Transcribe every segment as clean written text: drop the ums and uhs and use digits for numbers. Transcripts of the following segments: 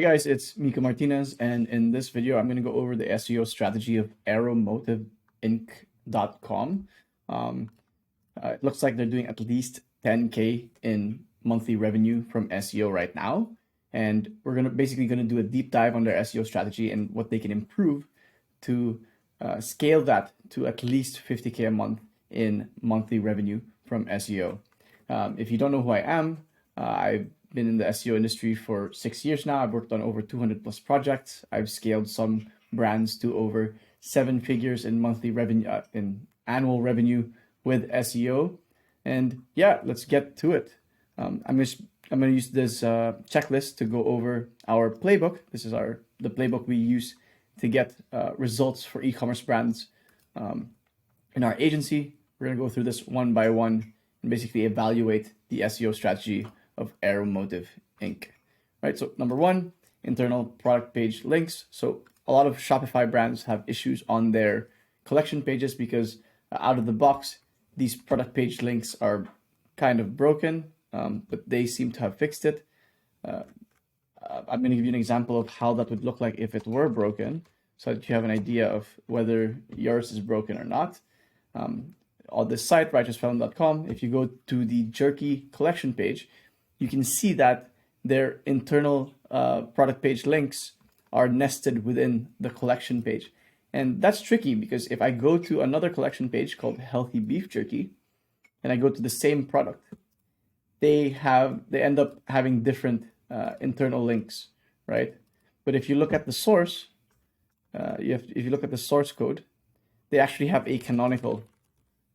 Hey guys, it's Mika Martinez, and in this video, I'm going to go over the SEO strategy of aeromotiveinc.com. Um, it looks like they're doing at least 10K in monthly revenue from SEO right now, and we're basically going to do a deep dive on their SEO strategy and what they can improve to scale that to at least 50K a month in monthly revenue from SEO. If you don't know who I am, I've been in the SEO industry for 6 years now. I've worked on over 200 plus projects. I've scaled some brands to over 7 figures in monthly revenue, in annual revenue with SEO. And yeah, let's get to it. I'm going to use this checklist to go over our playbook. This is the playbook we use to get results for e-commerce brands in our agency. We're going to go through this one by one and basically evaluate the SEO strategy of Aeromotive Inc. Right. So number one, internal product page links. So a lot of Shopify brands have issues on their collection pages because out of the box, these product page links are kind of broken, but they seem to have fixed it. I'm going to give you an example of how that would look like if it were broken, so that you have an idea of whether yours is broken or not. On this site, righteousfelon.com, if you go to the jerky collection page, you can see that their internal product page links are nested within the collection page. And that's tricky because if I go to another collection page called Healthy Beef Jerky, and I go to the same product, they end up having different internal links, right? But if you look at the source, if you look at the source code, they actually have a canonical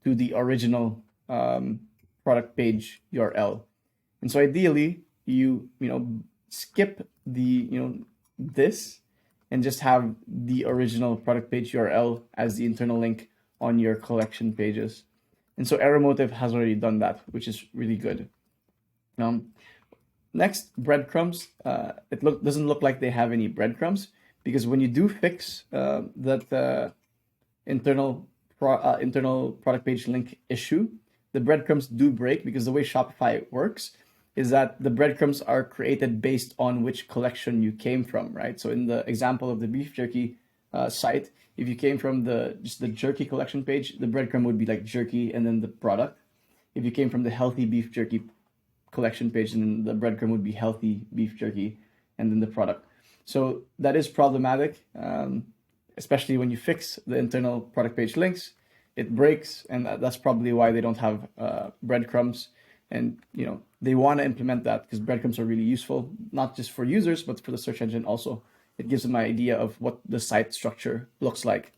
to the original product page URL. And so ideally, you skip this and just have the original product page URL as the internal link on your collection pages. And so Aeromotive has already done that, which is really good. Next, breadcrumbs. It doesn't look like they have any breadcrumbs because when you do fix that internal product page link issue, the breadcrumbs do break because the way Shopify works is that the breadcrumbs are created based on which collection you came from, right? So in the example of the beef jerky site, if you came from just the jerky collection page, the breadcrumb would be like jerky and then the product. If you came from the healthy beef jerky collection page, then the breadcrumb would be healthy beef jerky and then the product. So that is problematic, especially when you fix the internal product page links. It breaks, and that's probably why they don't have breadcrumbs. And they want to implement that because breadcrumbs are really useful, not just for users, but for the search engine also. It gives them an idea of what the site structure looks like.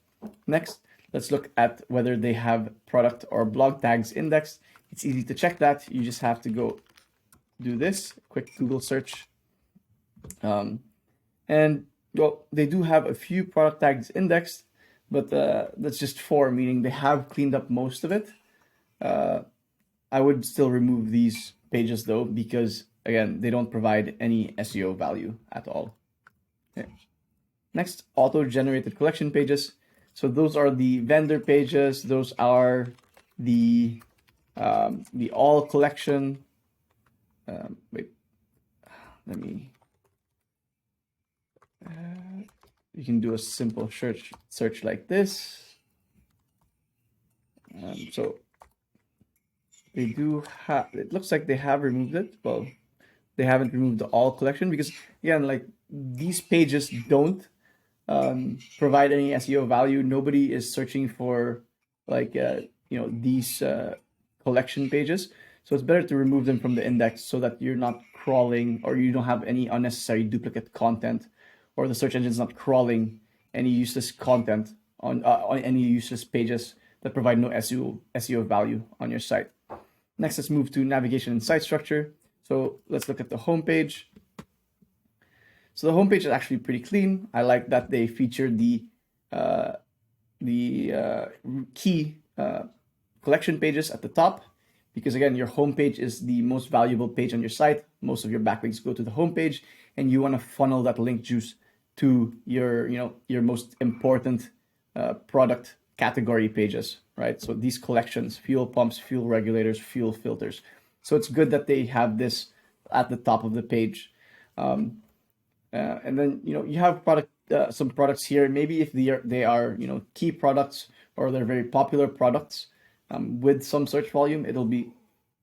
Next, let's look at whether they have product or blog tags indexed. It's easy to check that. You just have to go do this quick Google search. And well, they do have a few product tags indexed, but that's just 4, meaning they have cleaned up most of it. I would still remove these pages though, because again, they don't provide any SEO value at all. Okay. Next, auto-generated collection pages. So those are the vendor pages. Those are the all collection. Wait, let me. You can do a simple search like this. So they do have, it looks like they have removed it. Well, they haven't removed the all collection because again, like these pages don't provide any SEO value. Nobody is searching for like, these collection pages. So it's better to remove them from the index so that you're not crawling or you don't have any unnecessary duplicate content, or the search engine is not crawling any useless content on any useless pages that provide no SEO value on your site. Next, let's move to navigation and site structure. So let's look at the homepage. So the homepage is actually pretty clean. I like that they feature the key collection pages at the top, because again, your homepage is the most valuable page on your site. Most of your backlinks go to the homepage, and you want to funnel that link juice to your most important product category pages, right? So these collections: fuel pumps, fuel regulators, fuel filters. So it's good that they have this at the top of the page. And then you have some products here. Maybe if they are key products or they're very popular products with some search volume, it'll be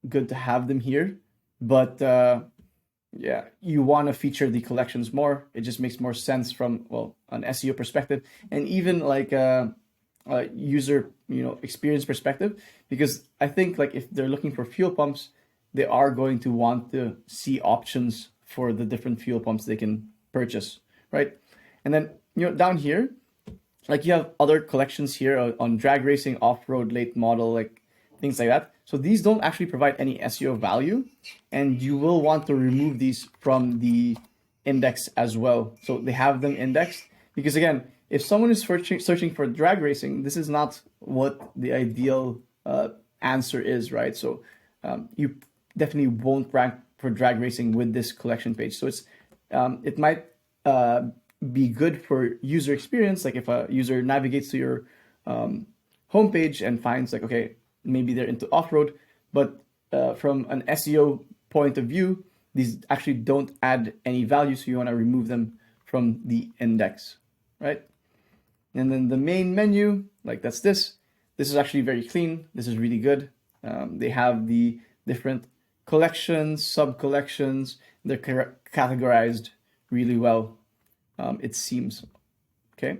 good to have them here. But yeah, you want to feature the collections more. It just makes more sense from an SEO perspective, and even like a user experience perspective, because I think like if they're looking for fuel pumps, they are going to want to see options for the different fuel pumps they can purchase, right? And then down here, like you have other collections here on drag racing, off-road, late model, like things like that. So these don't actually provide any SEO value, and you will want to remove these from the index as well. So they have them indexed because again, if someone is searching for drag racing, this is not what the ideal answer is, right? So you definitely won't rank for drag racing with this collection page. So it might be good for user experience. Like if a user navigates to your homepage and finds like, okay, maybe they're into off-road, but from an SEO point of view, these actually don't add any value. So you want to remove them from the index, right? And then the main menu, like that's this. This is actually very clean. This is really good. They have the different collections, sub-collections. They're categorized really well, it seems. Okay.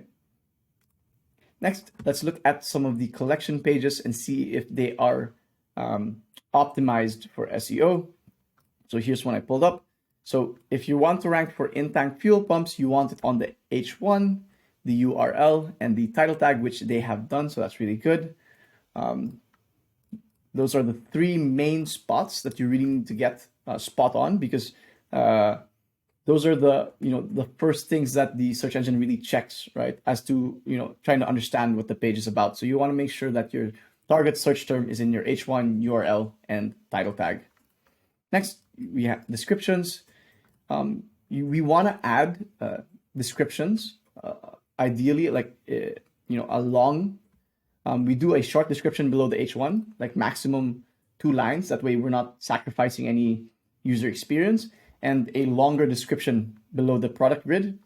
Next, let's look at some of the collection pages and see if they are optimized for SEO. So here's one I pulled up. So if you want to rank for in-tank fuel pumps, you want it on the H1, the URL, and the title tag, which they have done. So that's really good. Those are the three main spots that you really need to get spot on, because those are the first things that the search engine really checks, right? As to trying to understand what the page is about. So you want to make sure that your target search term is in your H1, URL, and title tag. Next, we have descriptions. We want to add descriptions, ideally like a long. We do a short description below the H1, like maximum 2 lines. That way we're not sacrificing any user experience, and a longer description below the product grid.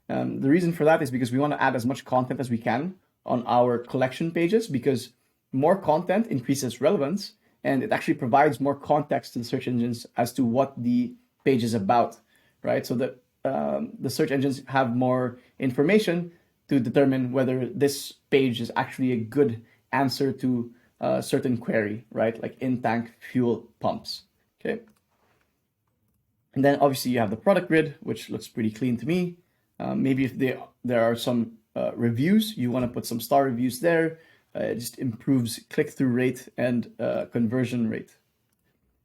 The reason for that is because we want to add as much content as we can on our collection pages, because more content increases relevance, and it actually provides more context to the search engines as to what the page is about, right? So that the search engines have more information to determine whether this page is actually a good answer to a certain query, right? Like in-tank fuel pumps, okay? And then obviously you have the product grid, which looks pretty clean to me. Maybe if there are some reviews, you want to put some star reviews there. It just improves click-through rate and conversion rate.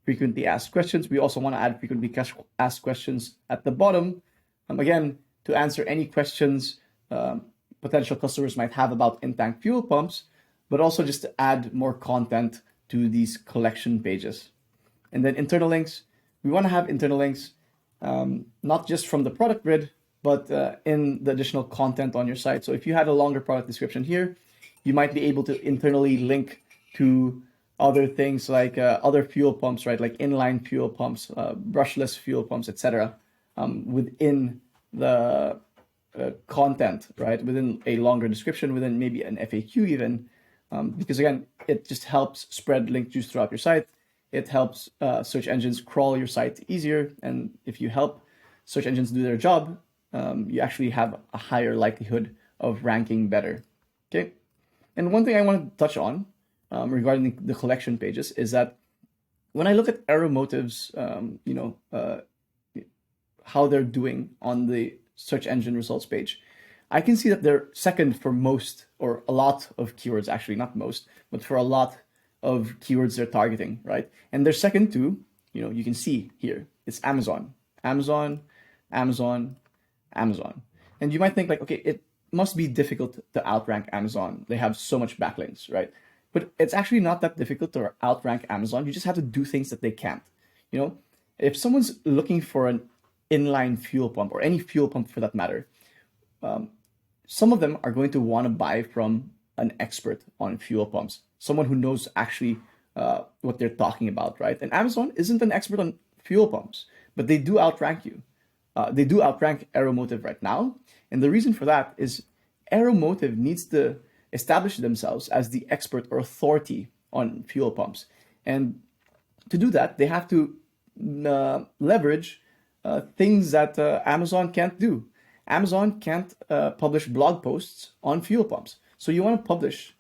Frequently asked questions. We also want to add frequently asked questions at the bottom. Again, to answer any questions potential customers might have about in-tank fuel pumps, but also just to add more content to these collection pages. And then internal links. We want to have internal links, not just from the product grid, but in the additional content on your site. So if you had a longer product description here, you might be able to internally link to other things like other fuel pumps, right? Like inline fuel pumps, brushless fuel pumps, etc. Within the content, right? Within a longer description, within maybe an FAQ even, because again, it just helps spread link juice throughout your site. It helps search engines crawl your site easier. And if you help search engines do their job, you actually have a higher likelihood of ranking better, okay? And one thing I want to touch on regarding the collection pages is that when I look at Aeromotive's, how they're doing on the search engine results page, I can see that they're second for most, or a lot of keywords, actually not most, but for a lot of keywords they're targeting, right? And they're second to, you can see here, it's Amazon, Amazon, Amazon, Amazon. And you might think like, okay, it must be difficult to outrank Amazon. They have so much backlinks, right? But it's actually not that difficult to outrank Amazon. You just have to do things that they can't. If someone's looking for an inline fuel pump, or any fuel pump for that matter, some of them are going to want to buy from an expert on fuel pumps, someone who knows actually what they're talking about, right? And Amazon isn't an expert on fuel pumps, but they do outrank you. they do outrank Aeromotive right now. And the reason for that is Aeromotive needs to establish themselves as the expert or authority on fuel pumps. And to do that, they have to leverage things that Amazon can't do. Amazon can't publish blog posts on fuel pumps. So you want to publish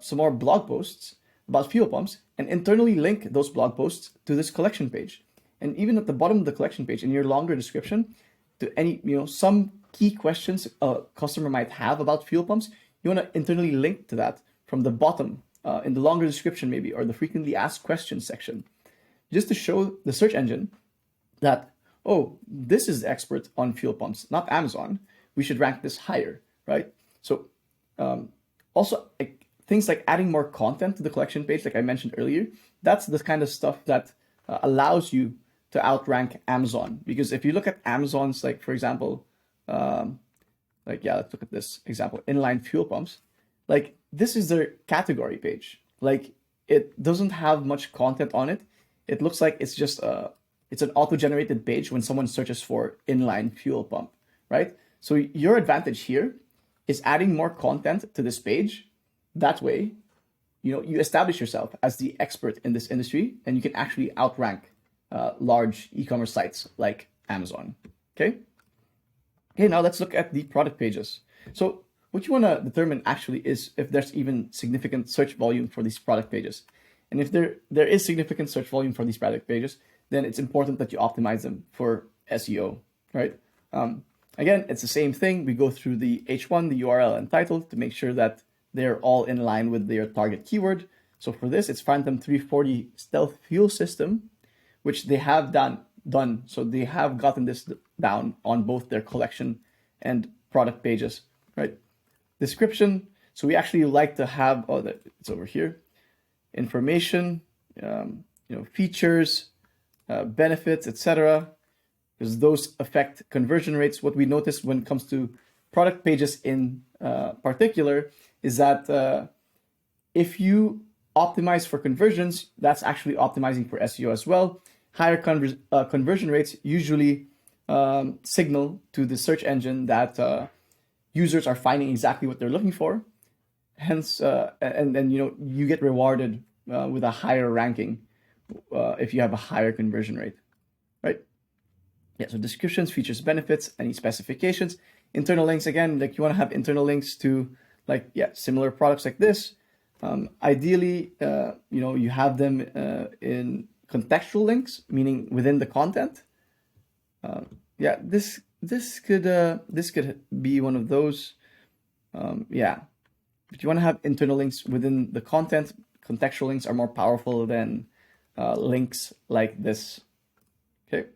some more blog posts about fuel pumps and internally link those blog posts to this collection page. And even at the bottom of the collection page, in your longer description, to any, some key questions a customer might have about fuel pumps, you want to internally link to that from the bottom in the longer description maybe, or the frequently asked questions section, just to show the search engine that, oh, this is the expert on fuel pumps, not Amazon. We should rank this higher, right? So also things like adding more content to the collection page, like I mentioned earlier, that's the kind of stuff that allows you to outrank Amazon. Because if you look at Amazon's, like, for example, let's look at this example, inline fuel pumps. Like, this is their category page. Like, it doesn't have much content on it. It looks like it's just it's an auto-generated page when someone searches for inline fuel pump, right? So your advantage here is adding more content to this page. That way, you establish yourself as the expert in this industry, and you can actually outrank large e-commerce sites like Amazon. Okay, now let's look at the product pages. So what you want to determine actually is if there's even significant search volume for these product pages. And if there is significant search volume for these product pages, then it's important that you optimize them for SEO, right? Again, it's the same thing. We go through the H1, the URL and title to make sure that they're all in line with their target keyword. So for this, it's Phantom 340 Stealth Fuel System, which they have done. So they have gotten this down on both their collection and product pages, right? Description. So we actually like to have, it's over here, information, features, benefits, etc., because those affect conversion rates. What we notice when it comes to product pages in particular is that if you optimize for conversions, that's actually optimizing for SEO as well. Higher conversion rates usually signal to the search engine that users are finding exactly what they're looking for. Hence, and then you get rewarded with a higher ranking if you have a higher conversion rate, right? Yeah, so descriptions, features, benefits, any specifications. Internal links, again, like you want to have internal links to similar products like this. Ideally, you have them in contextual links, meaning within the content. This could be one of those. But you want to have internal links within the content. Contextual links are more powerful than links like this. Okay.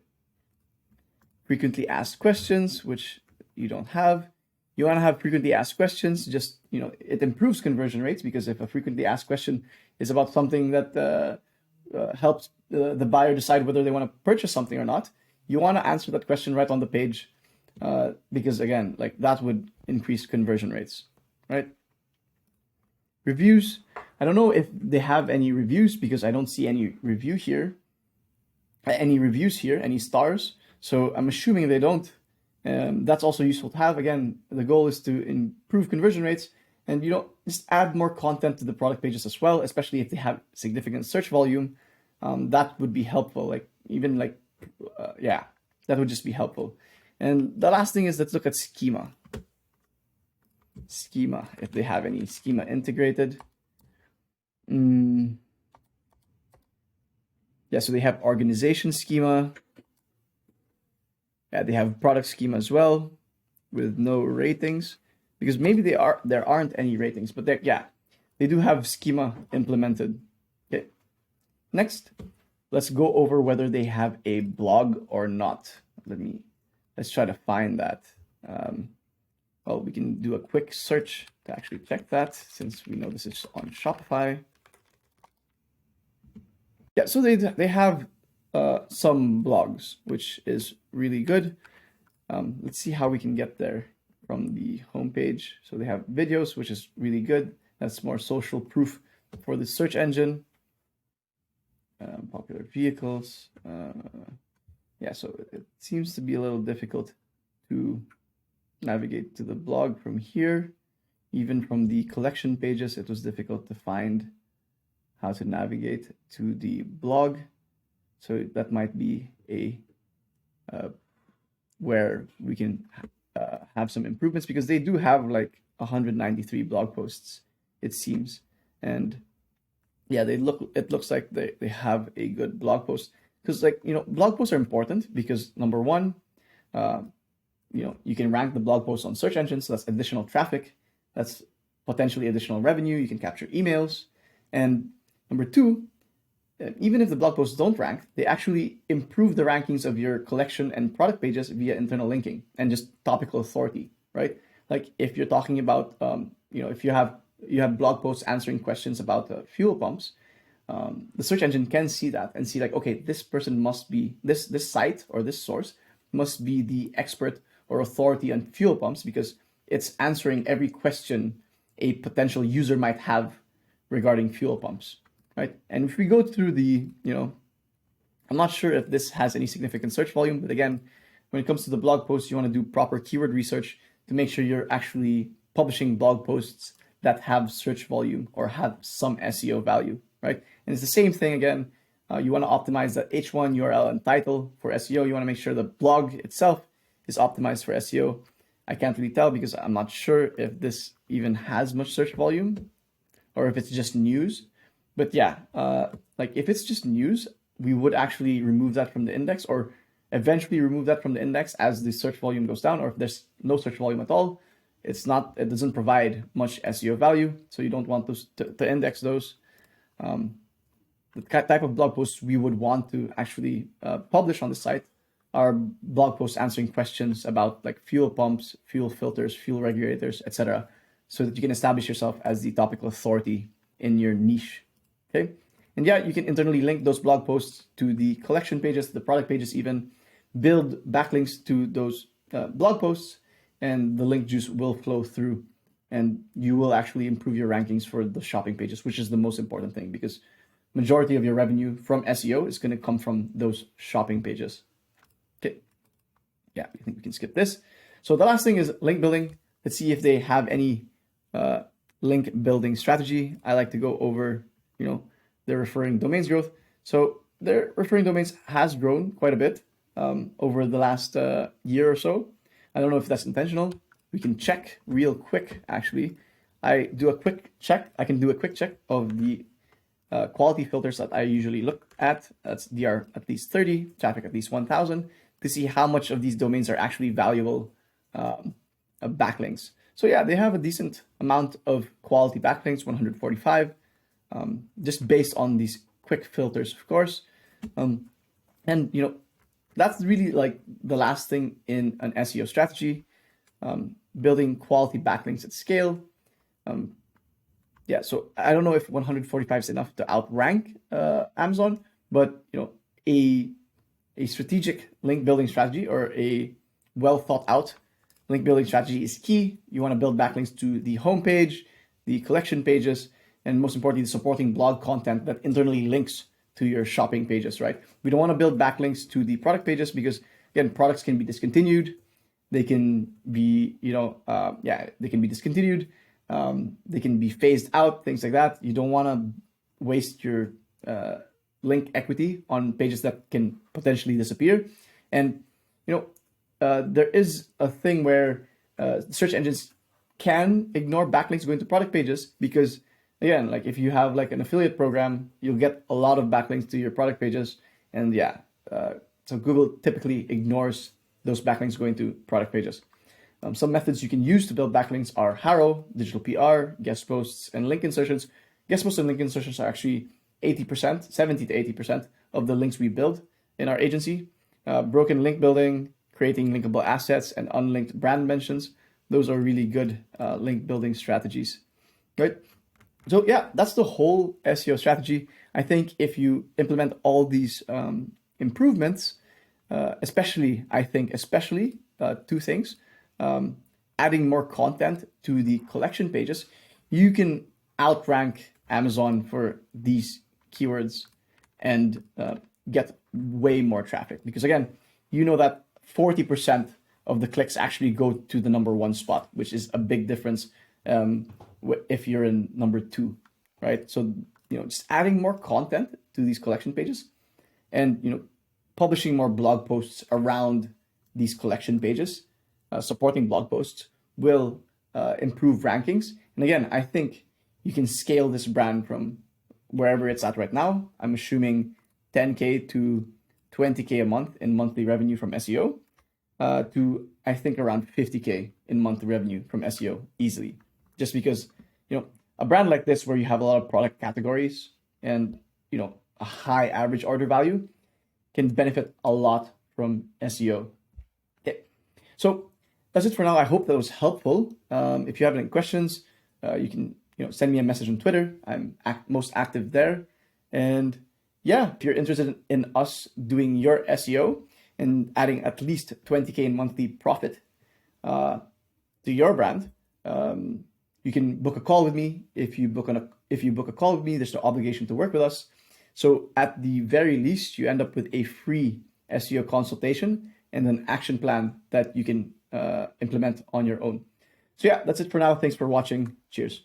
Frequently asked questions, which you don't have. You want to have frequently asked questions. Just it improves conversion rates, because if a frequently asked question is about something that helps the buyer decide whether they want to purchase something or not, you want to answer that question right on the page, because again, that would increase conversion rates, right? Reviews. I don't know if they have any reviews, because I don't see any reviews here, any stars. So I'm assuming they don't. That's also useful to have. Again, the goal is to improve conversion rates, and just add more content to the product pages as well, especially if they have significant search volume. That would be helpful. That would just be helpful. And the last thing is, let's look at schema. Schema, if they have any schema integrated. So they have organization schema. They have product schema as well, with no ratings, because maybe there aren't any ratings, but they do have schema implemented. Okay. Next, let's go over whether they have a blog or not. Let's try to find that. We can do a quick search to actually check that, since we know this is on Shopify. Yeah, so they have some blogs, which is really good. Let's see how we can get there from the homepage. So they have videos, which is really good. That's more social proof for the search engine. Popular vehicles. yeah, so it seems to be a little difficult to navigate to the blog from here. Even from the collection pages, it was difficult to find how to navigate to the blog. So that might be a where we can have some improvements, because they do have like 193 blog posts, it seems. And yeah, it looks like they have a good blog post, because like, blog posts are important because number one, you can rank the blog post on search engines, so that's additional traffic, that's potentially additional revenue, you can capture emails. And number two, even if the blog posts don't rank, they actually improve the rankings of your collection and product pages via internal linking and just topical authority, right? Like if you're talking about, if you have blog posts answering questions about fuel pumps, the search engine can see that and see like, okay, this person must be, this site or this source must be the expert or authority on fuel pumps, because it's answering every question a potential user might have regarding fuel pumps, right? And if we go through the, I'm not sure if this has any significant search volume, but again, when it comes to the blog posts, you want to do proper keyword research to make sure you're actually publishing blog posts that have search volume or have some SEO value, right? And it's the same thing again. You want to optimize the H1 URL and title for SEO. You want to make sure the blog itself is optimized for SEO. I can't really tell because I'm not sure if this even has much search volume or if it's just news. But yeah, like if it's just news, we would actually remove that from the index, or eventually remove that from the index as the search volume goes down, or if there's no search volume at all, it doesn't provide much SEO value. So you don't want those to index those. The type of blog posts we would want to actually publish on the site are blog posts answering questions about like fuel pumps, fuel filters, fuel regulators, etc., so that you can establish yourself as the topical authority in your niche. Okay. And yeah, you can internally link those blog posts to the collection pages, the product pages, even build backlinks to those blog posts, and the link juice will flow through, and you will actually improve your rankings for the shopping pages, which is the most important thing, because majority of your revenue from SEO is going to come from those shopping pages. Okay. Yeah, I think we can skip this. So the last thing is link building. Let's see if they have any link building strategy. I like to go over, their referring domains growth. So their referring domains has grown quite a bit over the last year or so. I don't know if that's intentional. We can check real quick, actually. I can do a quick check of the quality filters that I usually look at. That's DR at least 30, traffic at least 1,000, to see how much of these domains are actually valuable backlinks. So yeah, they have a decent amount of quality backlinks, 145, just based on these quick filters, of course. And that's really like the last thing in an SEO strategy, building quality backlinks at scale. Yeah, so I don't know if 145 is enough to outrank Amazon, but a strategic link building strategy, or a well thought out link building strategy, is key. You want to build backlinks to the homepage, the collection pages, and most importantly, the supporting blog content that internally links to your shopping pages, right? We don't want to build backlinks to the product pages because, again, products can be discontinued. They can be, they can be discontinued. They can be phased out, things like that. You don't want to waste your link equity on pages that can potentially disappear. And, there is a thing where search engines can ignore backlinks going to product pages because, again, like if you have like an affiliate program, you'll get a lot of backlinks to your product pages. And yeah, so Google typically ignores those backlinks going to product pages. Some methods you can use to build backlinks are Harrow, digital PR, guest posts, and link insertions. Guest posts and link insertions are actually 80%, 70 to 80% of the links we build in our agency. Broken link building, creating linkable assets, and unlinked brand mentions. Those are really good link building strategies, right? So yeah, that's the whole SEO strategy. I think if you implement all these improvements, especially two things, adding more content to the collection pages, you can outrank Amazon for these keywords and get way more traffic. Because again, you know that 40% of the clicks actually go to the number one spot, which is a big difference if you're in number two, right? So, just adding more content to these collection pages and, publishing more blog posts around these collection pages, supporting blog posts will improve rankings. And again, I think you can scale this brand from wherever it's at right now. I'm assuming 10K to 20K a month in monthly revenue from SEO to I think around 50K in monthly revenue from SEO easily. Just because, a brand like this where you have a lot of product categories and, a high average order value can benefit a lot from SEO. Okay. So that's it for now. I hope that was helpful. If you have any questions, you can send me a message on Twitter. I'm most active there. And yeah, if you're interested in us doing your SEO and adding at least 20K in monthly profit to your brand, you can book a call with me. If you book a call with me, there's no obligation to work with us. So at the very least, you end up with a free SEO consultation and an action plan that you can implement on your own. So yeah, that's it for now. Thanks for watching. Cheers.